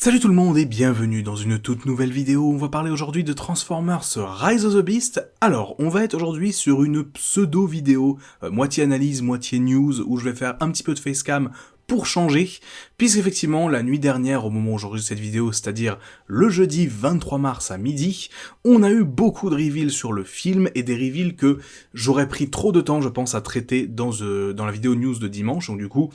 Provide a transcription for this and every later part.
Salut tout le monde et bienvenue dans une toute nouvelle vidéo. On va parler aujourd'hui de Transformers Rise of the Beast. Alors, on va être aujourd'hui sur une pseudo-vidéo, moitié analyse, moitié news, où je vais faire un petit peu de facecam pour changer, puisqu'effectivement, la nuit dernière, au moment où j'enregistre cette vidéo, c'est-à-dire le jeudi 23 mars à midi, on a eu beaucoup de reveals sur le film, et des reveals que j'aurais pris trop de temps, je pense, à traiter dans la vidéo news de dimanche. Donc du coup,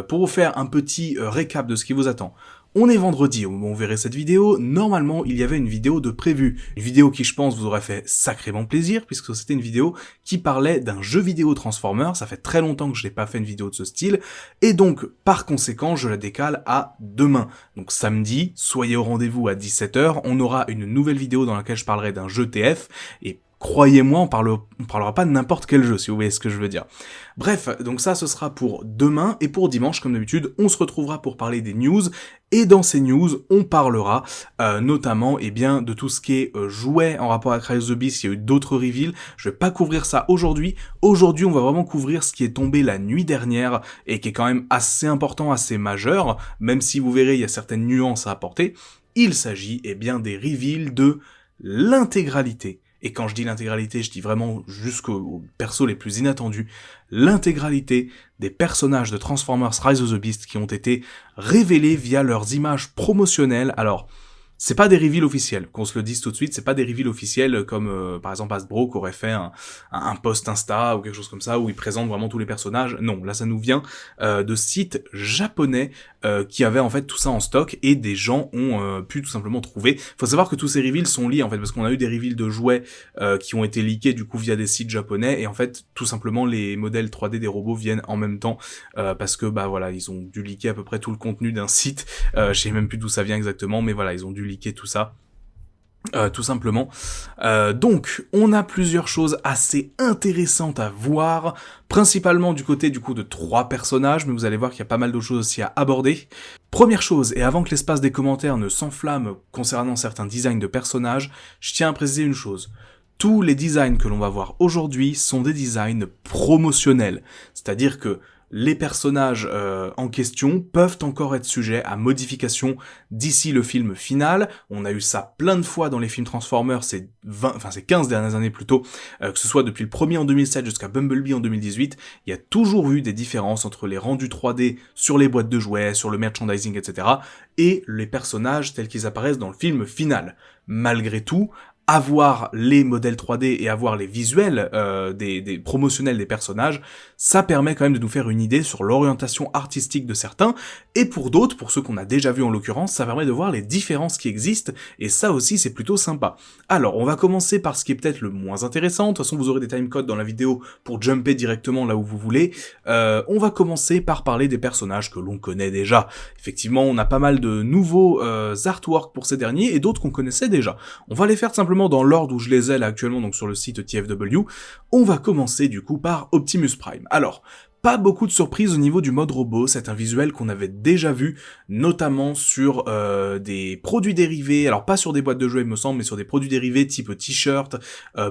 pour vous faire un petit récap de ce qui vous attend, on est vendredi au moment où vous verrez cette vidéo. Normalement, il y avait une vidéo de prévue. Une vidéo qui, je pense, vous aurait fait sacrément plaisir, puisque c'était une vidéo qui parlait d'un jeu vidéo Transformers. Ça fait très longtemps que je n'ai pas fait une vidéo de ce style. Et donc, par conséquent, je la décale à demain. Donc samedi, soyez au rendez-vous à 17h. On aura une nouvelle vidéo dans laquelle je parlerai d'un jeu TF. Et croyez-moi, on parlera pas de n'importe quel jeu, si vous voyez ce que je veux dire. Bref, donc ça, ce sera pour demain, et pour dimanche, comme d'habitude, on se retrouvera pour parler des news, et dans ces news, on parlera notamment, de tout ce qui est jouets en rapport avec Rise of the Beast. Il y a eu d'autres reveals, je vais pas couvrir ça aujourd'hui. Aujourd'hui, on va vraiment couvrir ce qui est tombé la nuit dernière, et qui est quand même assez important, assez majeur, même si vous verrez, il y a certaines nuances à apporter. Il s'agit, des reveals de l'intégralité. Et quand je dis l'intégralité, je dis vraiment jusqu'aux persos les plus inattendus, l'intégralité des personnages de Transformers Rise of the Beast qui ont été révélés via leurs images promotionnelles. Alors, c'est pas des reveals officiels, qu'on se le dise tout de suite, c'est pas des reveals officiels comme par exemple Hasbro qui aurait fait un post Insta ou quelque chose comme ça où il présente vraiment tous les personnages. Non, là ça nous vient de sites japonais qui avaient en fait tout ça en stock et des gens ont pu tout simplement trouver. Faut savoir que tous ces reveals sont liés en fait parce qu'on a eu des reveals de jouets qui ont été leakés du coup via des sites japonais et en fait tout simplement les modèles 3D des robots viennent en même temps parce que ils ont dû leaker à peu près tout le contenu d'un site. Je sais même plus d'où ça vient exactement, mais voilà, ils ont dû leaker tout ça. Tout simplement. Donc, on a plusieurs choses assez intéressantes à voir, principalement du côté de 3 personnages, mais vous allez voir qu'il y a pas mal d'autres choses aussi à aborder. Première chose, et avant que l'espace des commentaires ne s'enflamme concernant certains designs de personnages, je tiens à préciser une chose. Tous les designs que l'on va voir aujourd'hui sont des designs promotionnels, c'est-à-dire que les personnages en question peuvent encore être sujets à modification d'ici le film final. On a eu ça plein de fois dans les films Transformers ces 15 dernières années plutôt, que ce soit depuis le premier en 2007 jusqu'à Bumblebee en 2018, il y a toujours eu des différences entre les rendus 3D sur les boîtes de jouets, sur le merchandising, etc. et les personnages tels qu'ils apparaissent dans le film final. Malgré tout, avoir les modèles 3D et avoir les visuels des promotionnels des personnages, ça permet quand même de nous faire une idée sur l'orientation artistique de certains, et pour d'autres, pour ceux qu'on a déjà vus en l'occurrence, ça permet de voir les différences qui existent, et ça aussi c'est plutôt sympa. Alors, on va commencer par ce qui est peut-être le moins intéressant, de toute façon vous aurez des timecodes dans la vidéo pour jumper directement là où vous voulez. On va commencer par parler des personnages que l'on connaît déjà. Effectivement, on a pas mal de nouveaux artworks pour ces derniers, et d'autres qu'on connaissait déjà. On va les faire simplement dans l'ordre où je les ai là actuellement, donc sur le site TFW. On va commencer du coup par Optimus Prime. Alors, pas beaucoup de surprises au niveau du mode robot, c'est un visuel qu'on avait déjà vu, notamment sur des produits dérivés, alors pas sur des boîtes de jeux il me semble, mais sur des produits dérivés type t-shirt,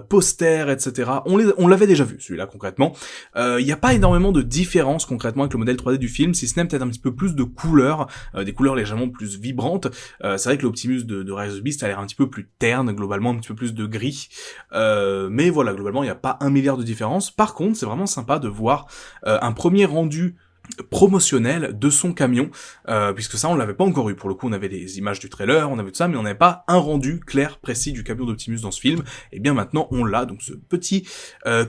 posters, etc. On l'avait déjà vu, celui-là concrètement. Il n'y a pas énormément de différence concrètement avec le modèle 3D du film, si ce n'est peut-être un petit peu plus de couleurs, des couleurs légèrement plus vibrantes. C'est vrai que l'Optimus de Rise of the Beast a l'air un petit peu plus terne, globalement un petit peu plus de gris, mais voilà, globalement il n'y a pas 1 milliard de différence. Par contre, c'est vraiment sympa de voir un premier rendu promotionnel de son camion, puisque ça on l'avait pas encore eu. Pour le coup on avait les images du trailer, on avait tout ça, mais on n'avait pas un rendu clair, précis du camion d'Optimus dans ce film. Et bien maintenant on l'a, donc ce petit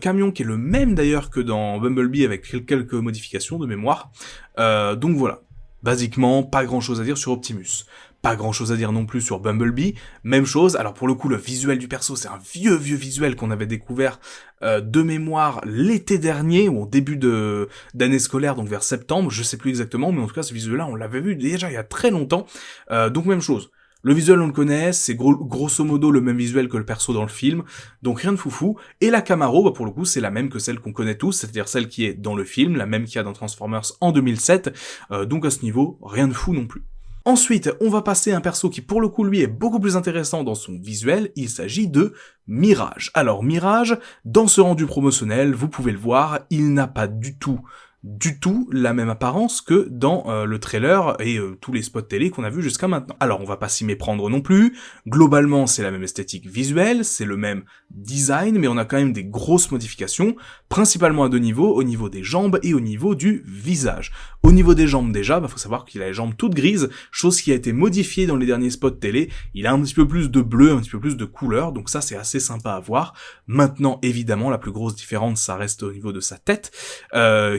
camion qui est le même d'ailleurs que dans Bumblebee avec quelques modifications de mémoire. Donc voilà, basiquement pas grand chose à dire sur Optimus. Pas grand chose à dire non plus sur Bumblebee, même chose, alors pour le coup le visuel du perso c'est un vieux visuel qu'on avait découvert de mémoire l'été dernier, ou au début d'année scolaire, donc vers septembre, je sais plus exactement, mais en tout cas ce visuel là on l'avait vu déjà il y a très longtemps, donc même chose. Le visuel on le connaît, c'est grosso modo le même visuel que le perso dans le film, donc rien de foufou, et la Camaro, pour le coup c'est la même que celle qu'on connaît tous, c'est-à-dire celle qui est dans le film, la même qu'il y a dans Transformers en 2007, donc à ce niveau, rien de fou non plus. Ensuite, on va passer à un perso qui pour le coup lui est beaucoup plus intéressant dans son visuel, il s'agit de Mirage. Alors Mirage, dans ce rendu promotionnel, vous pouvez le voir, il n'a pas du tout du tout la même apparence que dans le trailer et tous les spots télé qu'on a vus jusqu'à maintenant. Alors on va pas s'y méprendre non plus, globalement c'est la même esthétique visuelle, c'est le même design, mais on a quand même des grosses modifications, principalement à deux niveaux, au niveau des jambes et au niveau du visage. Au niveau des jambes déjà, faut savoir qu'il a les jambes toutes grises, chose qui a été modifiée dans les derniers spots télé, il a un petit peu plus de bleu, un petit peu plus de couleur, donc ça c'est assez sympa à voir. Maintenant évidemment la plus grosse différence ça reste au niveau de sa tête,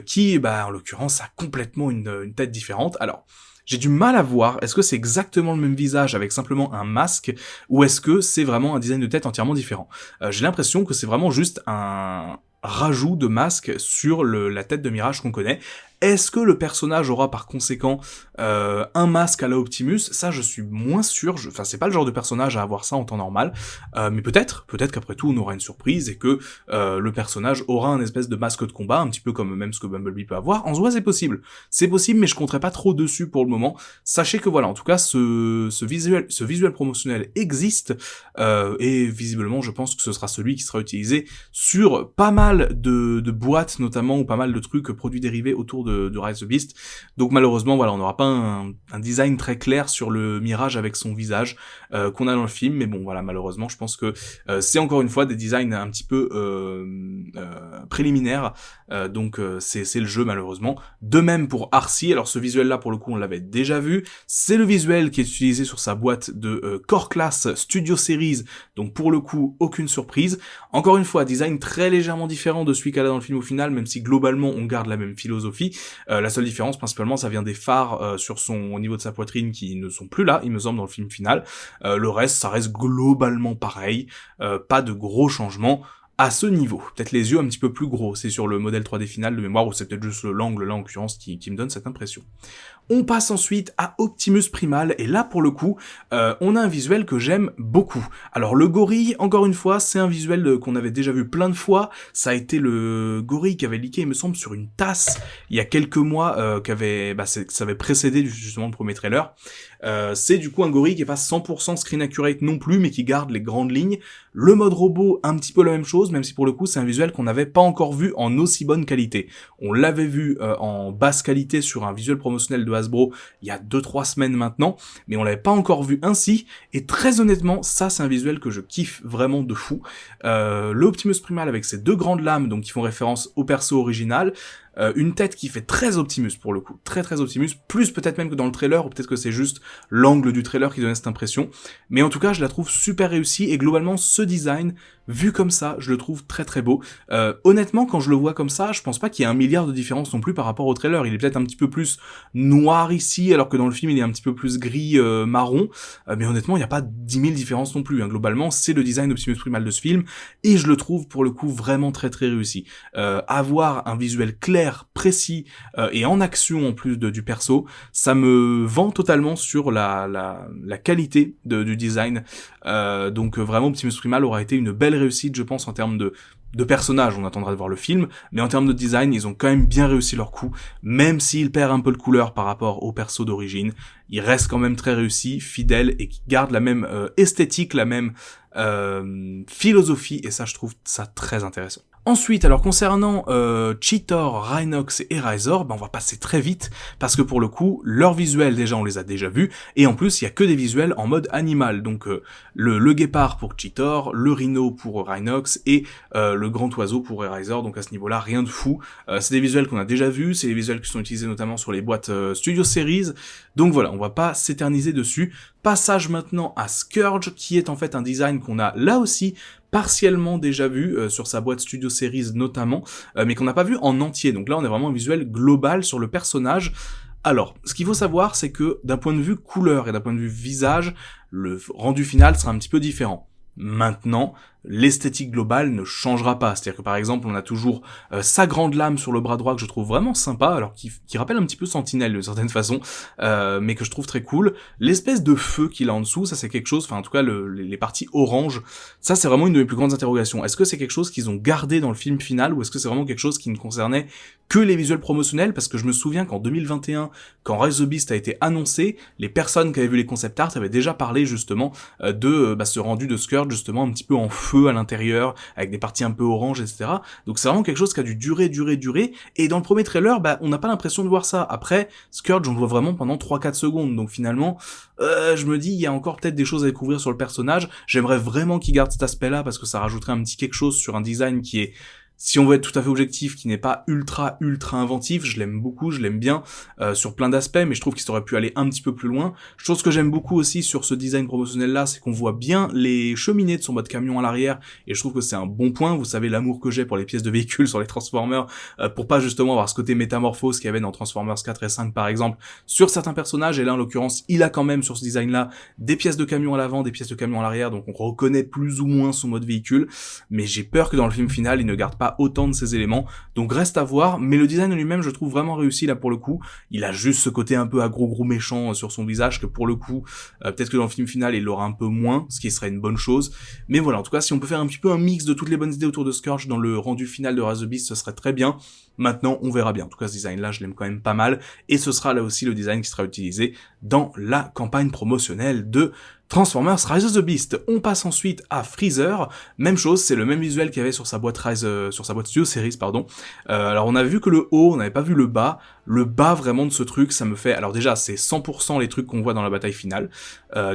qui en l'occurrence a complètement une tête différente. Alors j'ai du mal à voir, est-ce que c'est exactement le même visage avec simplement un masque, ou est-ce que c'est vraiment un design de tête entièrement différent? J'ai l'impression que c'est vraiment juste un rajout de masque sur la tête de Mirage qu'on connaît. Est-ce que le personnage aura par conséquent un masque à la Optimus? Ça, je suis moins sûr. Enfin, c'est pas le genre de personnage à avoir ça en temps normal. Mais peut-être qu'après tout, on aura une surprise et que le personnage aura un espèce de masque de combat, un petit peu comme même ce que Bumblebee peut avoir. En soi, c'est possible. C'est possible, mais je compterai pas trop dessus pour le moment. Sachez que voilà, en tout cas, ce visuel promotionnel existe et visiblement, je pense que ce sera celui qui sera utilisé sur pas mal de boîtes, notamment, ou pas mal de trucs, produits dérivés autour de Rise of the Beast. Donc malheureusement, voilà, on n'aura pas un design très clair sur le Mirage avec son visage qu'on a dans le film, mais bon, voilà, malheureusement, je pense que c'est encore une fois des designs un petit peu préliminaires, donc c'est le jeu malheureusement. De même pour Arcee, alors ce visuel-là, pour le coup, on l'avait déjà vu, c'est le visuel qui est utilisé sur sa boîte de Core Class Studio Series, donc pour le coup, aucune surprise. Encore une fois, design très légèrement différent de celui qu'elle a dans le film au final, même si globalement on garde la même philosophie. La seule différence principalement ça vient des phares au niveau de sa poitrine qui ne sont plus là, il me semble, dans le film final. Le reste, ça reste globalement pareil, pas de gros changements à ce niveau. Peut-être les yeux un petit peu plus gros, c'est sur le modèle 3D final de mémoire, ou c'est peut-être juste l'angle là en l'occurrence qui me donne cette impression. On passe ensuite à Optimus Primal, et là pour le coup, on a un visuel que j'aime beaucoup. Alors le gorille, encore une fois, c'est un visuel qu'on avait déjà vu plein de fois, ça a été le gorille qui avait leaké, il me semble, sur une tasse, il y a quelques mois, ça avait précédé justement le premier trailer. C'est du coup un gorille qui est pas 100% screen accurate non plus, mais qui garde les grandes lignes. Le mode robot, un petit peu la même chose, même si pour le coup c'est un visuel qu'on n'avait pas encore vu en aussi bonne qualité. On l'avait vu en basse qualité sur un visuel promotionnel de Hasbro il y a 2-3 semaines maintenant, mais on l'avait pas encore vu ainsi, et très honnêtement, ça c'est un visuel que je kiffe vraiment de fou. Le Optimus Primal avec ses deux grandes lames, donc qui font référence au perso original, une tête qui fait très Optimus pour le coup, très Optimus, plus peut-être même que dans le trailer, ou peut-être que c'est juste l'angle du trailer qui donnait cette impression, mais en tout cas je la trouve super réussie, et globalement ce design, vu comme ça, je le trouve très beau. Honnêtement, quand je le vois comme ça, je pense pas qu'il y ait 1 milliard de différence non plus par rapport au trailer, il est peut-être un petit peu plus noir ici, alors que dans le film il est un petit peu plus gris marron, mais honnêtement il n'y a pas 10 000 différences non plus, hein. Globalement c'est le design d'Optimus Primal de ce film, et je le trouve pour le coup vraiment très réussi. Avoir un visuel clair, précis et en action en plus du perso, ça me vend totalement sur la qualité du design. Donc vraiment Optimus Primal aura été une belle réussite, je pense, en termes de personnages. On attendra de voir le film, mais en termes de design, ils ont quand même bien réussi leur coup, même s'ils perdent un peu de couleur par rapport au perso d'origine. Il reste quand même très réussi, fidèle, et qui garde la même esthétique, la même philosophie, et ça je trouve ça très intéressant. Ensuite, alors concernant Cheetor, Rhinox et Razor, on va passer très vite, parce que pour le coup, leurs visuels déjà on les a déjà vus, et en plus il y a que des visuels en mode animal, donc le guépard pour Cheetor, le rhino pour Rhinox, et le grand oiseau pour Razor, donc à ce niveau-là, rien de fou. C'est des visuels qu'on a déjà vus, c'est des visuels qui sont utilisés notamment sur les boîtes Studio Series, donc voilà, on va pas s'éterniser dessus. Passage maintenant à Scourge, qui est en fait un design qu'on a là aussi partiellement déjà vu sur sa boîte Studio Series notamment, mais qu'on n'a pas vu en entier. Donc là on a vraiment un visuel global sur le personnage. Alors, ce qu'il faut savoir, c'est que d'un point de vue couleur et d'un point de vue visage, le rendu final sera un petit peu différent. Maintenant, l'esthétique globale ne changera pas. C'est-à-dire que par exemple, on a toujours sa grande lame sur le bras droit que je trouve vraiment sympa, alors qui rappelle un petit peu Sentinelle de certaine façon, mais que je trouve très cool. L'espèce de feu qu'il a en dessous, ça c'est quelque chose, enfin en tout cas les parties orange, ça c'est vraiment une de mes plus grandes interrogations. Est-ce que c'est quelque chose qu'ils ont gardé dans le film final, ou est-ce que c'est vraiment quelque chose qui ne concernait que les visuels promotionnels, parce que je me souviens qu'en 2021, quand Rise of the Beast a été annoncé, les personnes qui avaient vu les concept art avaient déjà parlé justement de ce rendu de Scourge justement un petit peu en feu à l'intérieur, avec des parties un peu orange, etc. Donc c'est vraiment quelque chose qui a dû durer, et dans le premier trailer, on n'a pas l'impression de voir ça. Après, Scourge, on le voit vraiment pendant 3-4 secondes, donc finalement, je me dis, il y a encore peut-être des choses à découvrir sur le personnage. J'aimerais vraiment qu'il garde cet aspect-là, parce que ça rajouterait un petit quelque chose sur un design qui est, si on veut être tout à fait objectif, qui n'est pas ultra inventif. Je l'aime beaucoup, je l'aime bien sur plein d'aspects, mais je trouve qu'il aurait pu aller un petit peu plus loin. Chose que j'aime beaucoup aussi sur ce design promotionnel là, c'est qu'on voit bien les cheminées de son mode camion à l'arrière, et je trouve que c'est un bon point. Vous savez l'amour que j'ai pour les pièces de véhicules sur les Transformers, pour pas justement avoir ce côté métamorphose qu'il y avait dans Transformers 4 et 5 par exemple, sur certains personnages, et là en l'occurrence, il a quand même sur ce design là des pièces de camion à l'avant, des pièces de camion à l'arrière, donc on reconnaît plus ou moins son mode véhicule, mais j'ai peur que dans le film final, il ne garde pas autant de ces éléments, donc reste à voir. Mais le design en lui-même, je trouve vraiment réussi là pour le coup. Il a juste ce côté un peu à gros méchant sur son visage, que pour le coup, peut-être que dans le film final, il l'aura un peu moins, ce qui serait une bonne chose. Mais voilà, en tout cas, si on peut faire un petit peu un mix de toutes les bonnes idées autour de Scourge dans le rendu final de Rise of the Beast, ce serait très bien. Maintenant, on verra bien. En tout cas, ce design-là, je l'aime quand même pas mal, et ce sera là aussi le design qui sera utilisé dans la campagne promotionnelle de Transformers Rise of the Beast. On passe ensuite à Freezer. Même chose, c'est le même visuel qu'il y avait sur sa boîte sur sa boîte Studio Series, pardon. Alors on avait vu que le haut, on n'avait pas vu le bas. Le bas vraiment de ce truc, ça me fait... Alors déjà, c'est 100% les trucs qu'on voit dans la bataille finale.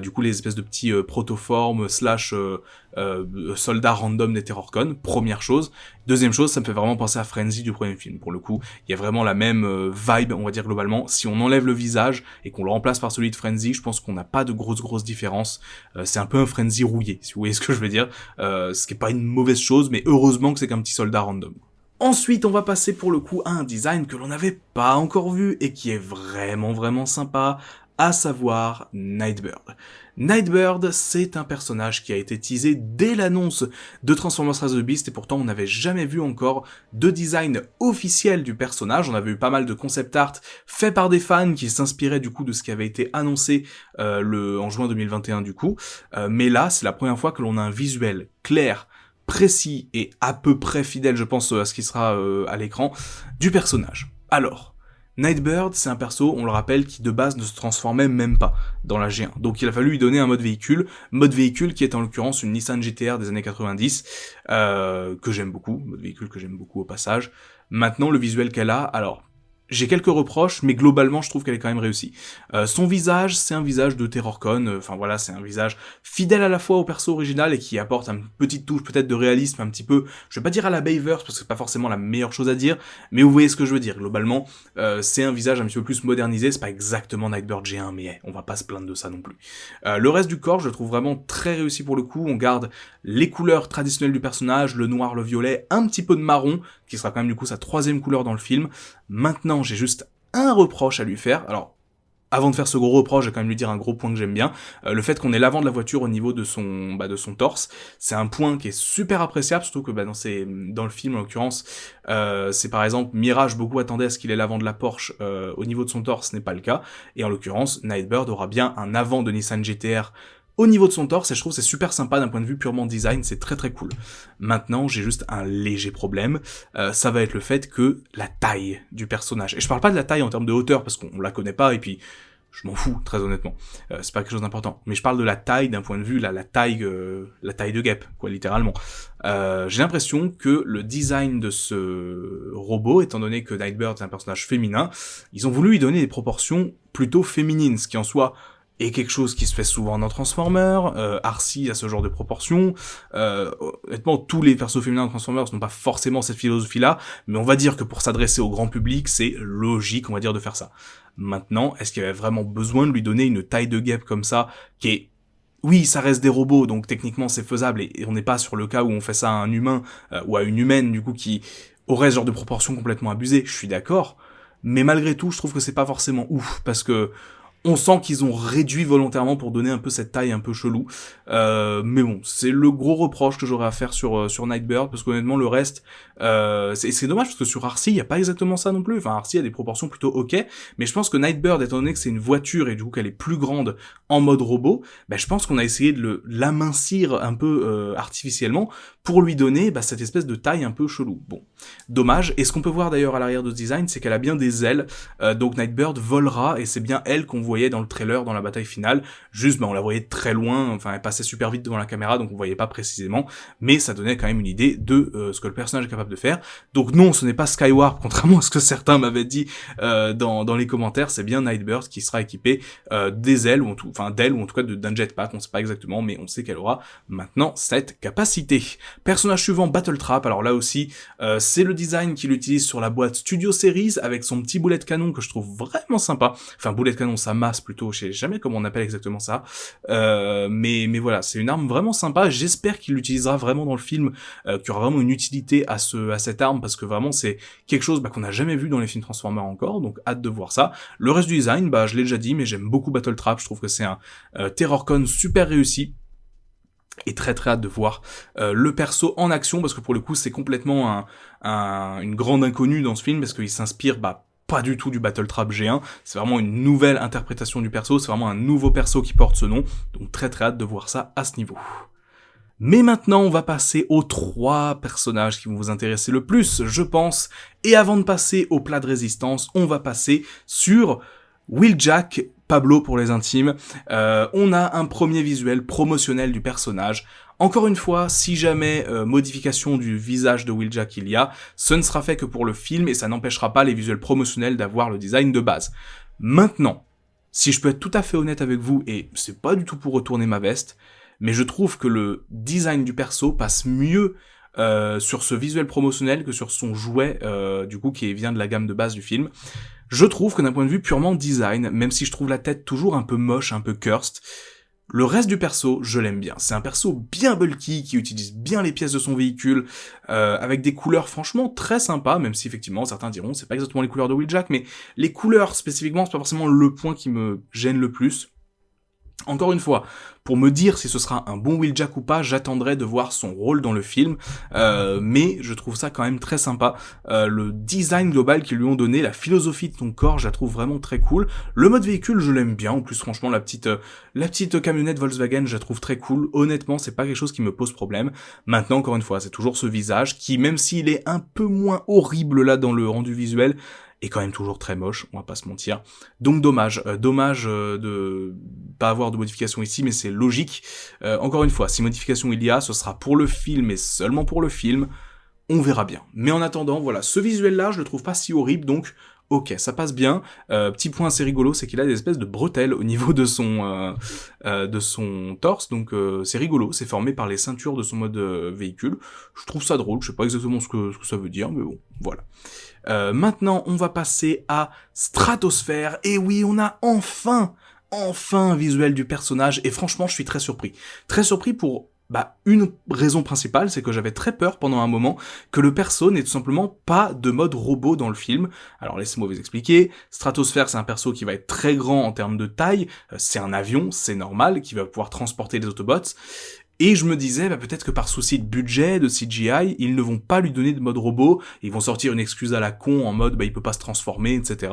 Du coup, les espèces de petits protoformes / soldats random des Terrorcon, première chose. Deuxième chose, ça me fait vraiment penser à Frenzy du premier film. Pour le coup, il y a vraiment la même vibe, on va dire globalement. Si on enlève le visage et qu'on le remplace par celui de Frenzy, je pense qu'on n'a pas de grosse différence. C'est un peu un Frenzy rouillé, si vous voyez ce que je veux dire. Ce qui est pas une mauvaise chose, mais heureusement que c'est qu'un petit soldat random. Ensuite, on va passer pour le coup à un design que l'on n'avait pas encore vu et qui est vraiment sympa, à savoir Nightbird. Nightbird, c'est un personnage qui a été teasé dès l'annonce de Transformers Rise of the Beast, et pourtant on n'avait jamais vu encore de design officiel du personnage. On avait eu pas mal de concept art faits par des fans qui s'inspiraient du coup de ce qui avait été annoncé en juin 2021 du coup, mais là c'est la première fois que l'on a un visuel clair, précis et à peu près fidèle, je pense, à ce qui sera à l'écran, du personnage. Alors, Nightbird, c'est un perso, on le rappelle, qui de base ne se transformait même pas dans la G1. Donc il a fallu lui donner un mode véhicule qui est en l'occurrence une Nissan GT-R des années 90, que j'aime beaucoup, mode véhicule que j'aime beaucoup au passage. Maintenant, le visuel qu'elle a, alors... J'ai quelques reproches, mais globalement, je trouve qu'elle est quand même réussie. Son visage, c'est un visage de Terrorcon, enfin voilà, c'est un visage fidèle à la fois au perso original et qui apporte une petite touche peut-être de réalisme un petit peu, je vais pas dire à la Bayverse, parce que c'est pas forcément la meilleure chose à dire, mais vous voyez ce que je veux dire. Globalement, c'est un visage un petit peu plus modernisé, c'est pas exactement Nightbird G1, mais on va pas se plaindre de ça non plus. Le reste du corps, je le trouve vraiment très réussi pour le coup. On garde les couleurs traditionnelles du personnage, le noir, le violet, un petit peu de marron, qui sera quand même du coup sa troisième couleur dans le film. Maintenant, j'ai juste un reproche à lui faire. Alors, avant de faire ce gros reproche, je vais quand même lui dire un gros point que j'aime bien. Le fait qu'on ait l'avant de la voiture au niveau de son torse, c'est un point qui est super appréciable, surtout que dans le film en l'occurrence, c'est par exemple Mirage, beaucoup attendaient à ce qu'il ait l'avant de la Porsche au niveau de son torse, ce n'est pas le cas. Et en l'occurrence, Nightbird aura bien un avant de Nissan GT-R au niveau de son torse, et je trouve que c'est super sympa d'un point de vue purement design, c'est très cool. Maintenant, j'ai juste un léger problème, ça va être le fait que la taille du personnage, et je parle pas de la taille en termes de hauteur, parce qu'on la connaît pas, et puis je m'en fous, très honnêtement, c'est pas quelque chose d'important, mais je parle de la taille d'un point de vue, la taille de guêpe, quoi, littéralement. J'ai l'impression que le design de ce robot, étant donné que Nightbird est un personnage féminin, ils ont voulu lui donner des proportions plutôt féminines, ce qui en soi et quelque chose qui se fait souvent dans Transformers, Arcee a ce genre de proportions, honnêtement tous les persos féminins de Transformers n'ont pas forcément cette philosophie-là, mais on va dire que pour s'adresser au grand public, c'est logique, on va dire, de faire ça. Maintenant, est-ce qu'il y avait vraiment besoin de lui donner une taille de guêpe comme ça, qui est... Oui, ça reste des robots, donc techniquement c'est faisable, et on n'est pas sur le cas où on fait ça à un humain, ou à une humaine, du coup, qui aurait ce genre de proportions complètement abusées, je suis d'accord, mais malgré tout, je trouve que c'est pas forcément ouf, parce que On sent qu'ils ont réduit volontairement pour donner un peu cette taille un peu chelou. Mais bon, c'est le gros reproche que j'aurais à faire sur Nightbird, parce qu'honnêtement, le reste, c'est dommage, parce que sur Arcee, il y a pas exactement ça non plus. Enfin, Arcee a des proportions plutôt ok, mais je pense que Nightbird, étant donné que c'est une voiture, et du coup qu'elle est plus grande en mode robot, je pense qu'on a essayé de l'amincir un peu artificiellement, pour lui donner cette espèce de taille un peu chelou. Bon, dommage. Et ce qu'on peut voir d'ailleurs à l'arrière de ce design, c'est qu'elle a bien des ailes, donc Nightbird volera, et c'est bien elle qu'on voyait dans le trailer, dans la bataille finale. Juste, on la voyait très loin, enfin elle passait super vite devant la caméra, donc on voyait pas précisément, mais ça donnait quand même une idée de ce que le personnage est capable de faire. Donc non, ce n'est pas Skywarp, contrairement à ce que certains m'avaient dit dans les commentaires, c'est bien Nightbird qui sera équipée des ailes, ou d'ailes, ou en tout cas d'un jetpack, on sait pas exactement, mais on sait qu'elle aura maintenant cette capacité. Personnage suivant, Battletrap. Alors là aussi, c'est le design qu'il utilise sur la boîte Studio Series, avec son petit boulet de canon que je trouve vraiment sympa. Enfin, boulet de canon, sa masse plutôt, je sais jamais comment on appelle exactement ça. Mais voilà, c'est une arme vraiment sympa. J'espère qu'il l'utilisera vraiment dans le film, qu'il y aura vraiment une utilité à cette arme, parce que vraiment c'est quelque chose qu'on n'a jamais vu dans les films Transformers encore, donc hâte de voir ça. Le reste du design, je l'ai déjà dit, mais j'aime beaucoup Battletrap. Je trouve que c'est un Terrorcon super réussi. Et très très hâte de voir le perso en action, parce que pour le coup c'est complètement une grande inconnue dans ce film, parce qu'il s'inspire pas du tout du Battletrap G1, c'est vraiment une nouvelle interprétation du perso, c'est vraiment un nouveau perso qui porte ce nom, donc très très hâte de voir ça à ce niveau. Mais maintenant, on va passer aux 3 personnages qui vont vous intéresser le plus, je pense, et avant de passer au plat de résistance, on va passer sur Wheeljack, Pablo pour les intimes. On a un premier visuel promotionnel du personnage. Encore une fois, si jamais modification du visage de Wheeljack il y a, ce ne sera fait que pour le film, et ça n'empêchera pas les visuels promotionnels d'avoir le design de base. Maintenant, si je peux être tout à fait honnête avec vous, et c'est pas du tout pour retourner ma veste, mais je trouve que le design du perso passe mieux sur ce visuel promotionnel que sur son jouet, du coup qui vient de la gamme de base du film. Je trouve que d'un point de vue purement design, même si je trouve la tête toujours un peu moche, un peu cursed, le reste du perso, je l'aime bien. C'est un perso bien bulky, qui utilise bien les pièces de son véhicule, avec des couleurs franchement très sympas, même si effectivement certains diront c'est pas exactement les couleurs de Wheeljack, mais les couleurs spécifiquement c'est pas forcément le point qui me gêne le plus. Encore une fois, pour me dire si ce sera un bon Wheeljack ou pas, j'attendrai de voir son rôle dans le film, mais je trouve ça quand même très sympa. Le design global qu'ils lui ont donné, la philosophie de son corps, je la trouve vraiment très cool. Le mode véhicule, je l'aime bien. En plus, franchement, la petite camionnette Volkswagen, je la trouve très cool. Honnêtement, c'est pas quelque chose qui me pose problème. Maintenant, encore une fois, c'est toujours ce visage qui, même s'il est un peu moins horrible là dans le rendu visuel, est quand même toujours très moche, on va pas se mentir. Donc dommage de pas avoir de modification ici, mais c'est logique. Encore une fois, si modification il y a, ce sera pour le film et seulement pour le film. On verra bien. Mais en attendant, voilà, ce visuel-là, je le trouve pas si horrible, donc ok, ça passe bien. Petit point assez rigolo, c'est qu'il a des espèces de bretelles au niveau de son torse, donc c'est rigolo, c'est formé par les ceintures de son mode véhicule. Je trouve ça drôle, je sais pas exactement ce que ça veut dire, mais bon, voilà. Maintenant, on va passer à Stratosphère, et oui, on a enfin un visuel du personnage, et franchement, je suis très surpris. Très surpris pour une raison principale, c'est que j'avais très peur pendant un moment que le perso n'ait tout simplement pas de mode robot dans le film. Alors laissez-moi vous expliquer. Stratosphère, c'est un perso qui va être très grand en termes de taille, c'est un avion, c'est normal, qui va pouvoir transporter les Autobots. Et je me disais, peut-être que par souci de budget, de CGI, ils ne vont pas lui donner de mode robot, ils vont sortir une excuse à la con en mode, il peut pas se transformer, etc.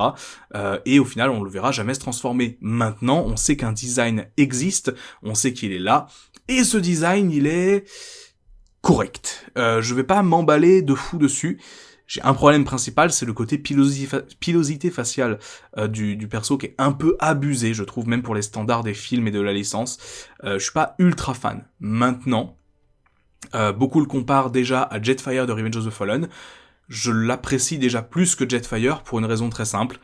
Et au final, on le verra jamais se transformer. Maintenant, on sait qu'un design existe, on sait qu'il est là, et ce design, il est correct. Je vais pas m'emballer de fou dessus. J'ai un problème principal, c'est le côté pilosité faciale du perso qui est un peu abusé, je trouve, même pour les standards des films et de la licence. Je suis pas ultra fan. Maintenant, beaucoup le comparent déjà à Jetfire de Revenge of the Fallen. Je l'apprécie déjà plus que Jetfire pour une raison très simple.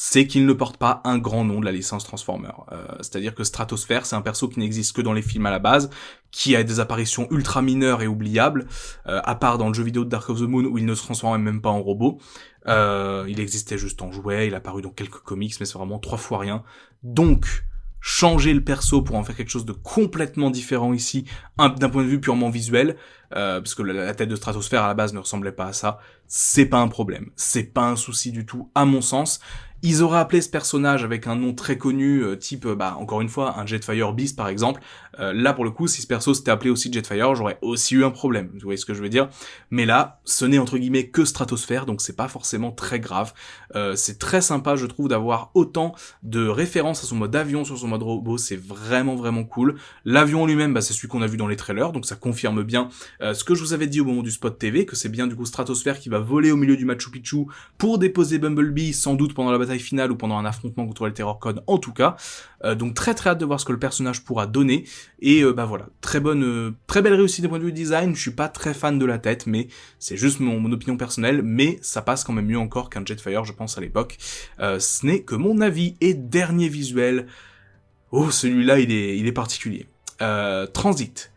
C'est qu'il ne porte pas un grand nom de la licence Transformers. C'est-à-dire que Stratosphère, c'est un perso qui n'existe que dans les films à la base, qui a des apparitions ultra mineures et oubliables, à part dans le jeu vidéo de Dark of the Moon où il ne se transformait même pas en robot. Il existait juste en jouet, il a apparu dans quelques comics, mais c'est vraiment 3 fois rien. Donc, changer le perso pour en faire quelque chose de complètement différent ici, d'un point de vue purement visuel, parce que la tête de Stratosphère à la base ne ressemblait pas à ça, c'est pas un problème, c'est pas un souci du tout à mon sens, Ils auraient appelé ce personnage avec un nom très connu, type, encore une fois, un Jetfire Beast par exemple. Là, pour le coup, si ce perso s'était appelé aussi Jetfire, j'aurais aussi eu un problème. Vous voyez ce que je veux dire? Mais là, ce n'est entre guillemets que Stratosphère, donc c'est pas forcément très grave. C'est très sympa, je trouve, d'avoir autant de références à son mode avion sur son mode robot. C'est vraiment vraiment cool. L'avion lui-même, c'est celui qu'on a vu dans les trailers, donc ça confirme bien ce que je vous avais dit au moment du spot TV, que c'est bien du coup Stratosphère qui va voler au milieu du Machu Picchu pour déposer Bumblebee, sans doute pendant la bataille finale ou pendant un affrontement contre les Terrorcon en tout cas. Donc très très hâte de voir ce que le personnage pourra donner. Et voilà, très belle réussite du point de vue design. Je suis pas très fan de la tête, mais c'est juste mon opinion personnelle, mais ça passe quand même mieux encore qu'un Jetfire, je pense, à l'époque. Ce n'est que mon avis. Et dernier visuel, oh celui-là il est particulier. Transit.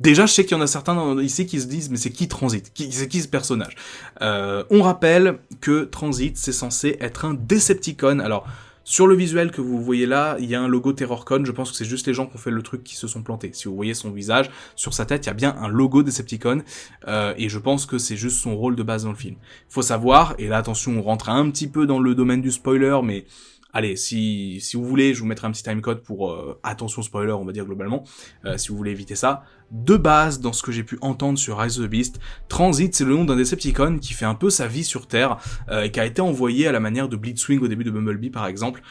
Déjà, je sais qu'il y en a certains ici qui se disent, mais c'est qui Transit? C'est qui ce personnage? On rappelle que Transit, c'est censé être un Decepticon. Alors, sur le visuel que vous voyez là, il y a un logo Terrorcon. Je pense que c'est juste les gens qui ont fait le truc qui se sont plantés. Si vous voyez son visage, sur sa tête, il y a bien un logo Decepticon. Et je pense que c'est juste son rôle de base dans le film. Il faut savoir, et là, attention, on rentre un petit peu dans le domaine du spoiler, mais... Allez, si vous voulez, je vous mettrai un petit timecode pour attention spoiler, on va dire globalement, si vous voulez éviter ça. De base, dans ce que j'ai pu entendre sur Rise of the Beast, Transit, c'est le nom d'un Decepticon qui fait un peu sa vie sur Terre, et qui a été envoyé à la manière de Blitzwing au début de Bumblebee par exemple,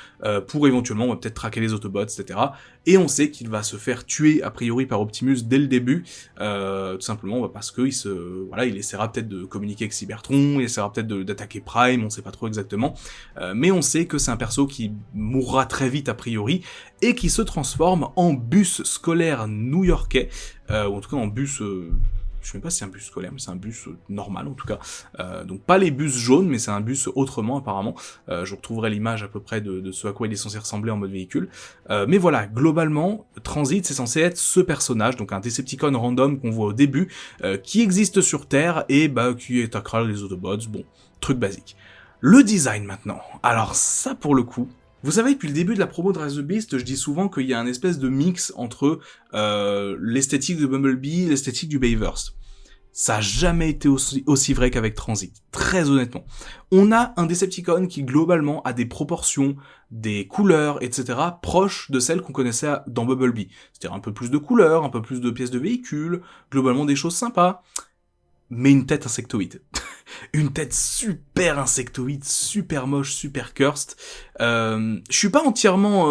pour éventuellement peut-être traquer les Autobots, etc. Et on sait qu'il va se faire tuer a priori par Optimus dès le début, tout simplement parce que il essaiera peut-être de communiquer avec Cybertron, il essaiera peut-être d'attaquer Prime, on sait pas trop exactement, mais on sait que c'est un perso qui mourra très vite a priori, et qui se transforme en bus scolaire new-yorkais, ou en tout cas en bus... je sais même pas si c'est un bus scolaire, mais c'est un bus normal en tout cas. Donc pas les bus jaunes, mais c'est un bus autrement apparemment. Je retrouverai l'image à peu près de ce à quoi il est censé ressembler en mode véhicule. Mais voilà, globalement, Transit c'est censé être ce personnage, donc un Decepticon random qu'on voit au début, qui existe sur Terre et qui attaquera les Autobots. Bon, truc basique. Le design maintenant. Alors ça pour le coup... Vous savez, depuis le début de la promo de Rise of the Beast, je dis souvent qu'il y a un espèce de mix entre l'esthétique de Bumblebee et l'esthétique du Bayverse. Ça a jamais été aussi vrai qu'avec Transit, très honnêtement. On a un Decepticon qui globalement a des proportions, des couleurs, etc. proches de celles qu'on connaissait dans Bumblebee. C'est-à-dire un peu plus de couleurs, un peu plus de pièces de véhicule, globalement des choses sympas, mais une tête insectoïde. Une tête super insectoïde, super moche, super cursed. Je suis pas entièrement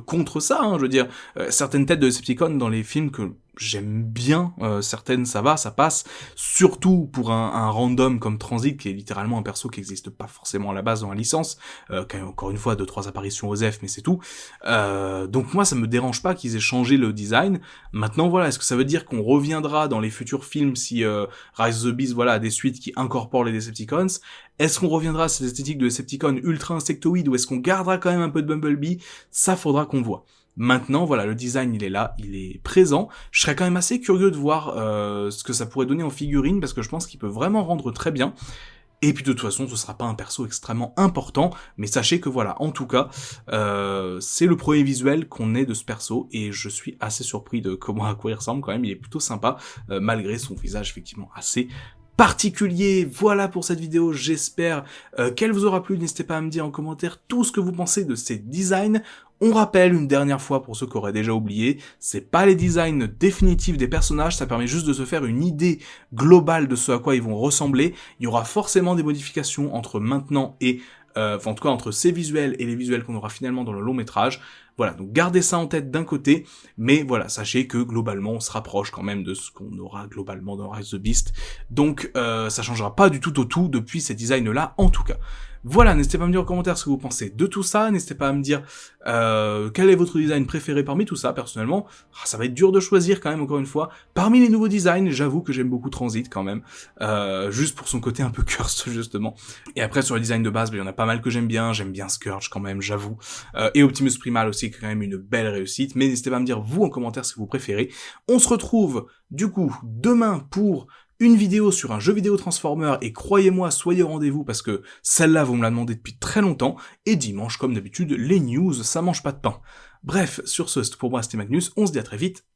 contre ça, hein, je veux dire, certaines têtes de Decepticon dans les films que j'aime bien, certaines ça va, ça passe, surtout pour un random comme Transit, qui est littéralement un perso qui existe pas forcément à la base dans la licence, qui a encore une fois 2-3 apparitions aux F, mais c'est tout. Donc moi ça me dérange pas qu'ils aient changé le design. Maintenant voilà, est-ce que ça veut dire qu'on reviendra dans les futurs films si Rise of the Beast a des suites qui incorporent les Decepticons? Est-ce qu'on reviendra à cette esthétique de Decepticon ultra insectoïde, ou est-ce qu'on gardera quand même un peu de Bumblebee? Ça faudra qu'on voit. Maintenant, voilà, le design, il est là, il est présent. Je serais quand même assez curieux de voir ce que ça pourrait donner en figurine, parce que je pense qu'il peut vraiment rendre très bien. Et puis de toute façon, ce sera pas un perso extrêmement important, mais sachez que voilà, en tout cas, c'est le premier visuel qu'on ait de ce perso, et je suis assez surpris de à quoi il ressemble quand même, il est plutôt sympa, malgré son visage effectivement assez particulier. Voilà pour cette vidéo, j'espère qu'elle vous aura plu. N'hésitez pas à me dire en commentaire tout ce que vous pensez de ces designs. On rappelle une dernière fois pour ceux qui auraient déjà oublié, c'est pas les designs définitifs des personnages, ça permet juste de se faire une idée globale de ce à quoi ils vont ressembler. Il y aura forcément des modifications entre maintenant et en tout cas entre ces visuels et les visuels qu'on aura finalement dans le long métrage. Voilà, donc gardez ça en tête d'un côté, mais voilà, sachez que globalement on se rapproche quand même de ce qu'on aura globalement dans Rise of the Beast, donc ça changera pas du tout au tout depuis ces designs là en tout cas. Voilà, n'hésitez pas à me dire en commentaire ce que vous pensez de tout ça, n'hésitez pas à me dire quel est votre design préféré parmi tout ça, personnellement. Ça va être dur de choisir quand même, encore une fois. Parmi les nouveaux designs, j'avoue que j'aime beaucoup Transit quand même, juste pour son côté un peu cursed justement. Et après sur le design de base, il y en a pas mal que j'aime bien Scourge quand même, j'avoue. Et Optimus Primal aussi, qui est quand même une belle réussite, mais n'hésitez pas à me dire vous en commentaire ce que vous préférez. On se retrouve du coup demain pour une vidéo sur un jeu vidéo Transformer, et croyez-moi, soyez au rendez-vous parce que celle-là, vous me la demandez depuis très longtemps, et dimanche, comme d'habitude, les news, ça mange pas de pain. Bref, sur ce, pour moi, c'était Magnus, on se dit à très vite,